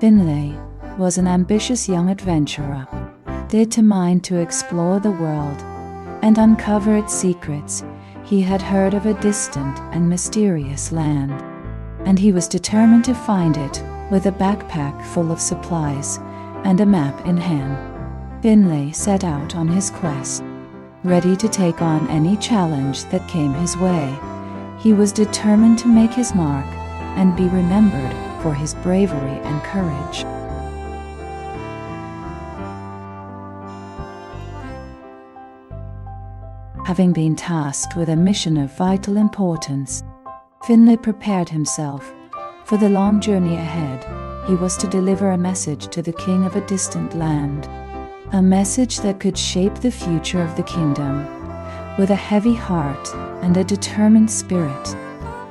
Finley was an ambitious young adventurer, determined to explore the world and uncover its secrets. He had heard of a distant and mysterious land, and he was determined to find it with a backpack full of supplies and a map in hand. Finley set out on his quest, ready to take on any challenge that came his way. He was determined to make his mark and be remembered for his bravery and courage. Having been tasked with a mission of vital importance, Finley prepared himself for the long journey ahead. He was to deliver a message to the king of a distant land, a message that could shape the future of the kingdom. With a heavy heart and a determined spirit,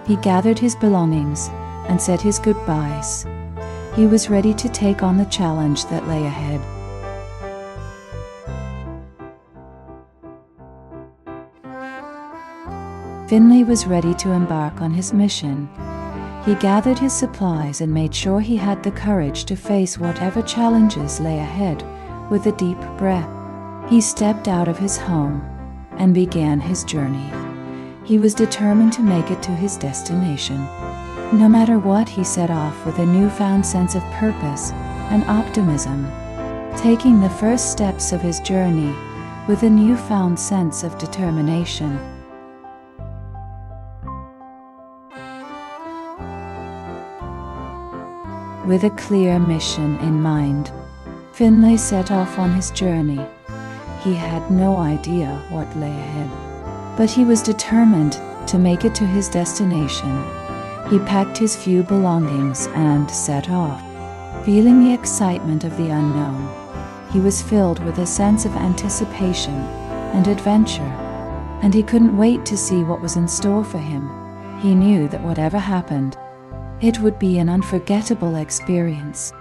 he gathered his belongings and said his goodbyes. He was ready to take on the challenge that lay ahead. Finley was ready to embark on his mission. He gathered his supplies and made sure he had the courage to face whatever challenges lay ahead. With a deep breath, he stepped out of his home and began his journey. He was determined to make it to his destination. No matter what, he set off with a newfound sense of purpose and optimism, taking the first steps of his journey with a newfound sense of determination. With a clear mission in mind, Finley set off on his journey. He had no idea what lay ahead, but he was determined to make it to his destination. He packed his few belongings and set off. Feeling the excitement of the unknown, he was filled with a sense of anticipation and adventure, and he couldn't wait to see what was in store for him. He knew that whatever happened, it would be an unforgettable experience.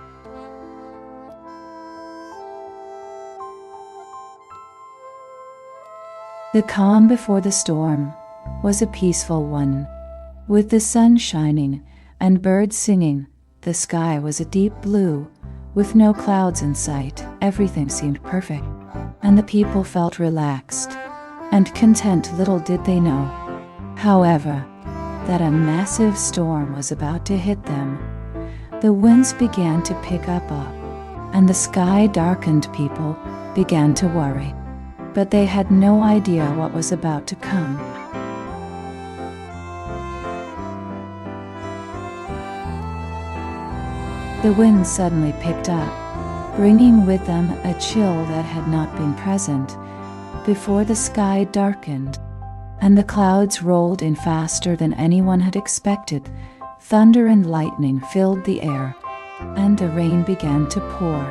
The calm before the storm was a peaceful one. With the sun shining and birds singing, the sky was a deep blue, with no clouds in sight. Everything seemed perfect, and the people felt relaxed and content. Little did they know, however, that a massive storm was about to hit them. The winds began to pick up, and the sky darkened. People began to worry, but they had no idea what was about to come. The wind suddenly picked up, bringing with them a chill that had not been present before. The sky darkened, and the clouds rolled in faster than anyone had expected. Thunder and lightning filled the air, and the rain began to pour.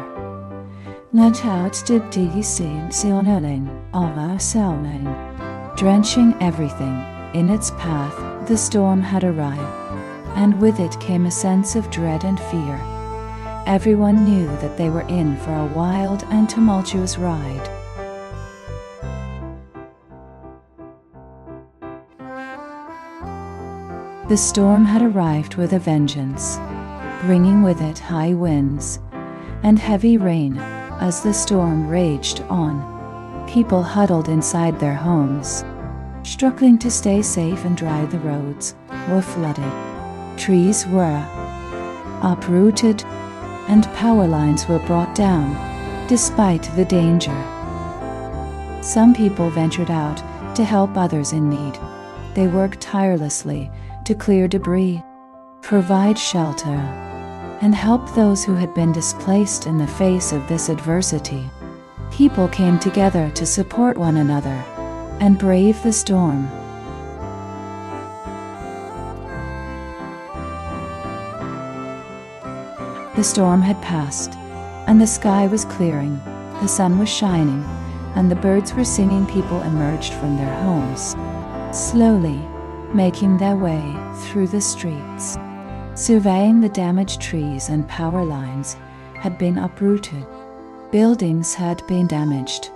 Drenching everything in its path. The storm had arrived, and with it came a sense of dread and fear. Everyone knew that they were in for a wild and tumultuous ride. The storm had arrived with a vengeance, bringing with it high winds and heavy rain. As the storm raged on, people huddled inside their homes, struggling to stay safe, and dry. The roads were flooded, trees were uprooted, and power lines were brought down. Despite the danger, some people ventured out to help others in need. They worked tirelessly to clear debris, provide shelter, and help those who had been displaced. In the face of this adversity, people came together to support one another and brave the storm. The storm had passed, and the sky was clearing. The sun was shining, and the birds were singing. People emerged from their homes, slowly making their way through the streets. Surveying the damaged trees and power lines had been uprooted. Buildings had been damaged.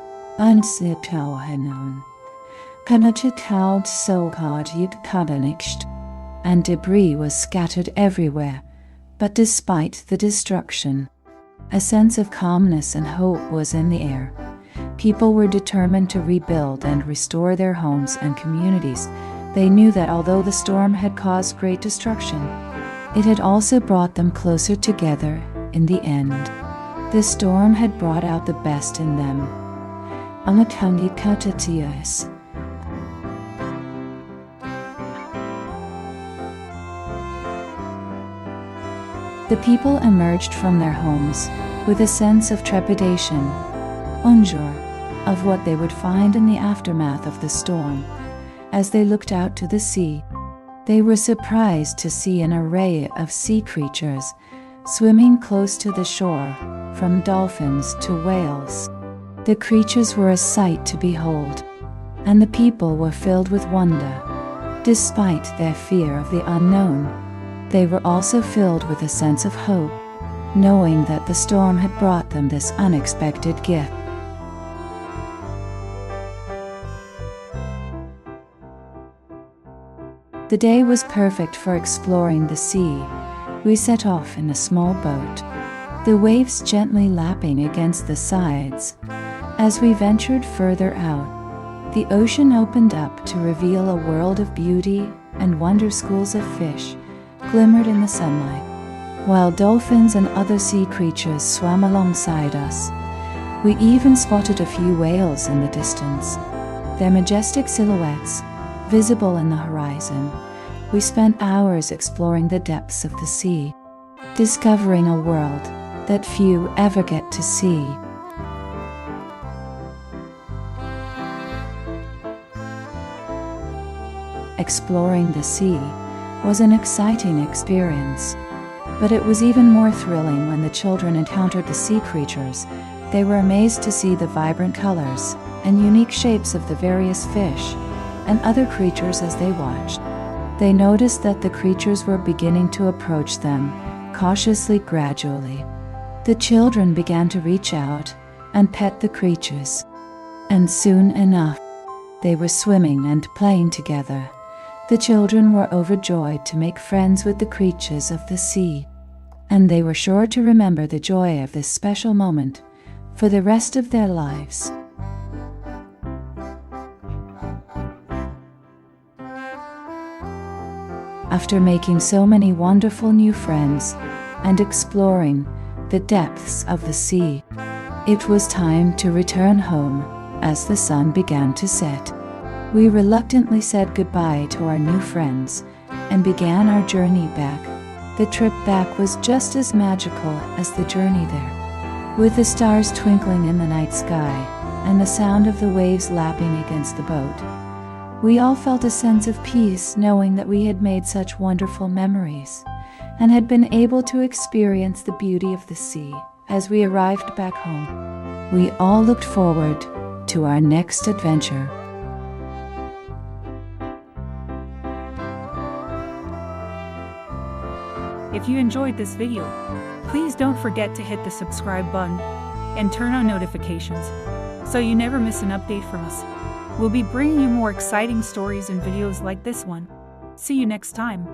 And debris was scattered everywhere. But despite the destruction, a sense of calmness and hope was in the air. People were determined to rebuild and restore their homes and communities. They knew that although the storm had caused great destruction, it had also brought them closer together in the end. The storm had brought out the best in them. The people emerged from their homes with a sense of trepidation, unsure of what they would find in the aftermath of the storm. As they looked out to the sea, they were surprised to see an array of sea creatures swimming close to the shore, from dolphins to whales. The creatures were a sight to behold, and the people were filled with wonder. Despite their fear of the unknown, they were also filled with a sense of hope, knowing that the storm had brought them this unexpected gift. The day was perfect for exploring the sea. We set off in a small boat, the waves gently lapping against the sides. As we ventured further out, the ocean opened up to reveal a world of beauty and wonder. Schools of fish glimmered in the sunlight, while dolphins and other sea creatures swam alongside us. We even spotted a few whales in the distance, their majestic silhouettes visible in the horizon. We spent hours exploring the depths of the sea, discovering a world that few ever get to see. Exploring the sea was an exciting experience, but it was even more thrilling when the children encountered the sea creatures. They were amazed to see the vibrant colors and unique shapes of the various fish and other creatures. As they watched, they noticed that the creatures were beginning to approach them, cautiously, gradually. The children began to reach out and pet the creatures, and soon enough, they were swimming and playing together. The children were overjoyed to make friends with the creatures of the sea, and they were sure to remember the joy of this special moment for the rest of their lives. After making so many wonderful new friends and exploring the depths of the sea, it was time to return home. As the sun began to set, we reluctantly said goodbye to our new friends and began our journey back. The trip back was just as magical as the journey there. With the stars twinkling in the night sky and the sound of the waves lapping against the boat, we all felt a sense of peace, knowing that we had made such wonderful memories and had been able to experience the beauty of the sea. As we arrived back home, we all looked forward to our next adventure. If you enjoyed this video, please don't forget to hit the subscribe button and turn on notifications so you never miss an update from us. We'll be bringing you more exciting stories and videos like this one. See you next time.